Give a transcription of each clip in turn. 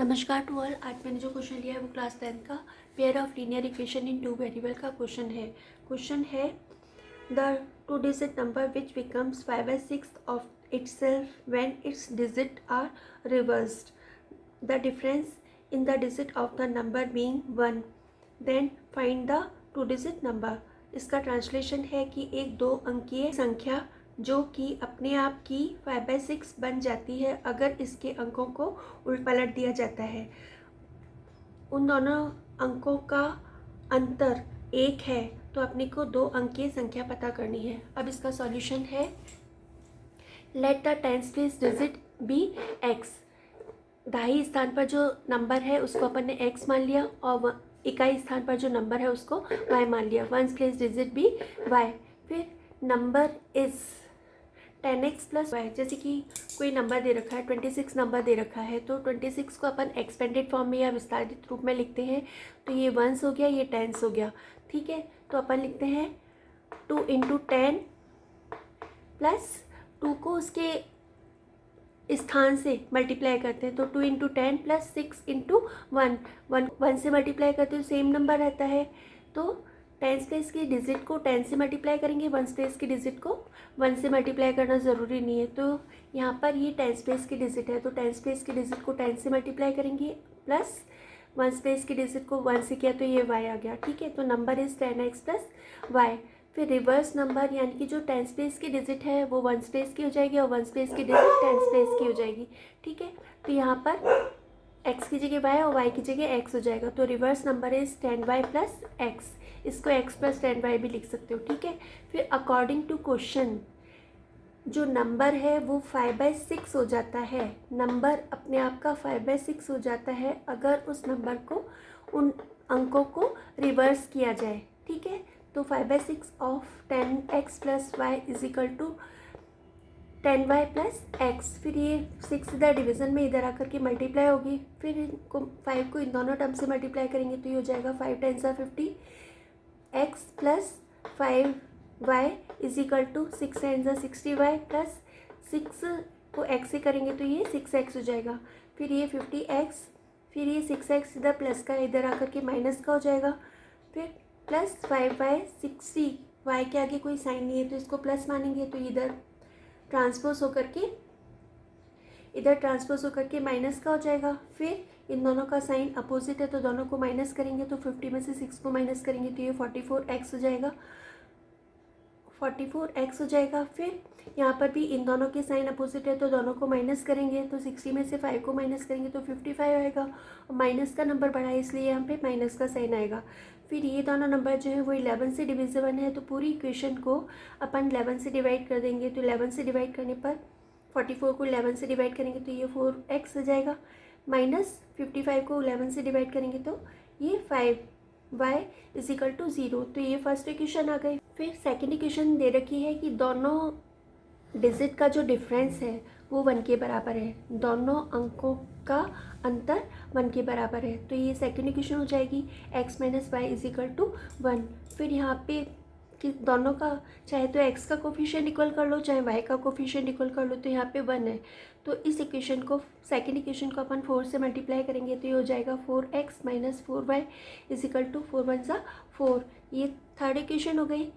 नमस्कार to all. आज मैंने जो क्वेश्चन लिया है वो क्लास 10 का pair of linear equation in two variable का क्वेश्चन है the two digit number which becomes 5/6 of itself when its digit are reversed, the difference in the digit of the number being 1, then find the two digit number. इसका translation है कि एक दो अंकीय संख्या जो कि अपने आप की 5/6 बन जाती है अगर इसके अंकों को उल्ट पलट दिया जाता है। उन दोनों अंकों का अंतर 1 है तो अपने को दो अंकीय संख्या पता करनी है। अब इसका सॉल्यूशन है let the tens place digit be x। दहाई स्थान पर जो नंबर है उसको अपन ने x मान लिया और इकाई स्थान पर जो नंबर है उसको y मान लिया। Once place digit be y। फिर number is 10x plus y। जैसे कि कोई नंबर दे रखा है 26 नंबर दे रखा है तो 26 को अपन एक्सपेंडेड फॉर्म में या विस्तारित रूप में लिखते हैं तो ये 1s हो गया, ये 10s हो गया। ठीक है, तो अपन लिखते हैं 2 × 10 प्लस 2 को उसके स्थान से मल्टीप्लाई करते हैं तो 2 × 10 प्लस 6 × 1 से मल्टीप्लाई करते हैं सेम नंबर रहता है। तो टेंस प्लेस की डिजिट को 10 से मल्टीप्लाई करेंगे, वंस प्लेस की डिजिट को 1 से मल्टीप्लाई करना ज़रूरी नहीं है। तो यहाँ पर ये टेंस प्लेस की डिजिट है तो टेंस प्लेस की डिजिट को 10 से मल्टीप्लाई करेंगे प्लस वंस प्लेस की डिजिट को 1 से किया तो ये y आ गया। ठीक है, तो number is 10x plus y। फिर रिवर्स नंबर यानी कि जो टेंस प्लेस की डिजिट है वो वंस प्लेस की हो जाएगी और वंस प्लेस की डिजिट टेंस प्लेस की हो जाएगी। ठीक है, तो यहाँ पर x की जगह y और y की जगह x हो जाएगा तो reverse number is 10y plus x। इसको x प्लस 10y भी लिख सकते हो। ठीक है, फिर अकॉर्डिंग टू क्वेश्चन जो नंबर है वो 5/6 हो जाता है। नंबर अपने आप का 5/6 हो जाता है अगर उस नंबर को उन अंकों को रिवर्स किया जाए। ठीक है, तो 5/6 of 10x plus y is equal to 10y plus x। फिर ये 6 इधर डिवीज़न में इधर आकर के मल्टीप्लाई होगी। फिर इनको 5 को इन दोनों टर्म से मल्टीप्लाई करेंगे तो ये हो जाएगा 5 × 50 x plus 5y is equal to 6 × 60y प्लस 6 को x से करेंगे तो ये 6x हो जाएगा। फिर ये 50x, फिर ये 6x इधर प्लस का इधर आकर के माइनस का हो जाएगा। फिर प्लस 5y 60, y के आगे कोई साइन नहीं है तो इसको प्लस मानेंगे तो इधर ट्रांसपोज होकर के माइनस का हो जाएगा। फिर इन दोनों का साइन अपोजिट है तो दोनों को माइनस करेंगे तो 50 में से 6 को माइनस करेंगे तो ये 44x हो जाएगा। फिर यहाँ पर भी इन दोनों के साइन अपोजिट है तो दोनों को माइनस करेंगे तो 60 में से 5 को माइनस करेंगे तो 55 आएगा और माइनस का नंबर बड़ा है इसलिए यहाँ पे माइनस का साइन आएगा। फिर ये दोनों नंबर जो है वो 11 से डिविजिबल है तो पूरी इक्वेशन को अपन 11 से डिवाइड कर देंगे। तो 11 से डिवाइड करने पर 44 को 11 से डिवाइड करेंगे तो ये 4x हो जाएगा, माइनस 55 को 11 से डिवाइड करेंगे तो ये 5y इज इक्वल टू 0। तो ये फर्स्ट इक्वेशन आ गई। फिर सेकेंड इक्वेशन दे रखी है कि दोनों डिजिट का जो डिफरेंस है वो 1 के बराबर है, दोनों अंकों का अंतर 1 के बराबर है। तो ये सेकेंड इक्वेशन हो जाएगी x minus y is equal to 1। फिर यहाँ पे कि दोनों का चाहे तो x का कोफिशिएंट इक्वल कर लो चाहे y का कोफिशिएंट इक्वल कर लो तो यहाँ पे 1 है। तो इस इक्वेशन को सेकेंड इक्वेशन को अपन 4 से मल्टीप्लाई करेंगे तो ये हो जाएगा 4x minus 4y is equal to 4 × 1 = 4। ये थर्ड इक्वेशन हो गई।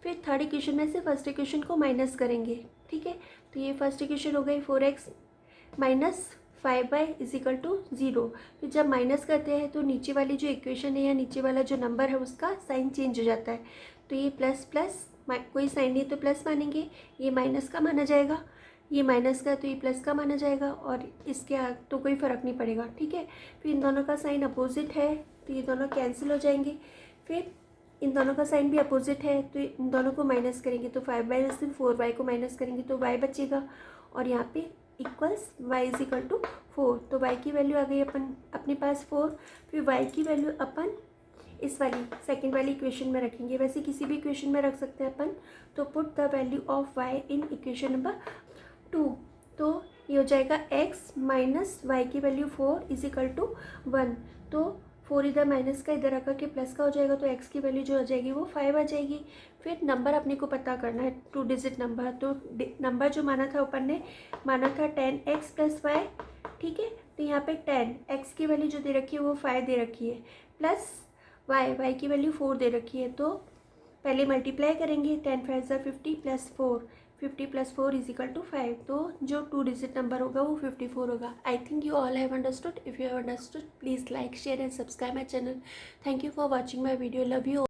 फिर थर्ड इक्वेशन में से फर्स्ट इक्वेशन को माइनस करेंगे। ठीक है, तो ये फर्स्ट इक्वेशन हो गई 4x minus 5y is equal to 0। फिर जब माइनस करते हैं तो नीचे वाली जो इक्वेशन है या नीचे वाला जो नंबर है उसका साइन चेंज हो जाता है। तो ये प्लस कोई साइन नहीं तो प्लस मानेंगे, ये माइनस का माना जाएगा, ये माइनस का तो ये प्लस का माना जाएगा और इसके तो कोई फ़र्क नहीं पड़ेगा। ठीक है, फिर इन दोनों का साइन अपोजिट है तो ये दोनों कैंसिल हो जाएंगे। फिर इन दोनों का साइन भी अपोजिट है तो इन दोनों को माइनस करेंगे तो 5y में से 4y को माइनस करेंगे तो y बचेगा और यहाँ पे equals y is equal to 4। तो y की वैल्यू आ गई अपने पास 4। फिर y की वैल्यू अपन इस वाली सेकंड वाली इक्वेशन में रखेंगे, वैसे किसी भी इक्वेशन में रख सकते हैं अपन। तो put the value of y in equation number 2। तो ये हो जाएगा x माइनस वाई की वैल्यू 4 इज इक्वल टू 1। तो 4 इधर माइनस का इधर आकर के प्लस का हो जाएगा, तो x की वैल्यू जो आ जाएगी वो 5 आ जाएगी। फिर नंबर अपने को पता करना है, 2 डिजिट नंबर। तो नंबर जो माना था ऊपर ने, माना था 10x + y, ठीक है। तो यहाँ पे 10x की वैल्यू जो दे रखी है वो 5 दे रखी है, प्लस y की वैल्यू 4 दे रखी है। तो पहले मल्टीप्लाई करेंगे, 10 5 = 50 + 4, 50 + 4 = 5। तो जो 2 डिजिट नंबर होगा वो 54 होगा। I think you all have understood. If you have understood, please like, share and subscribe my channel. Thank you for watching my video. Love you.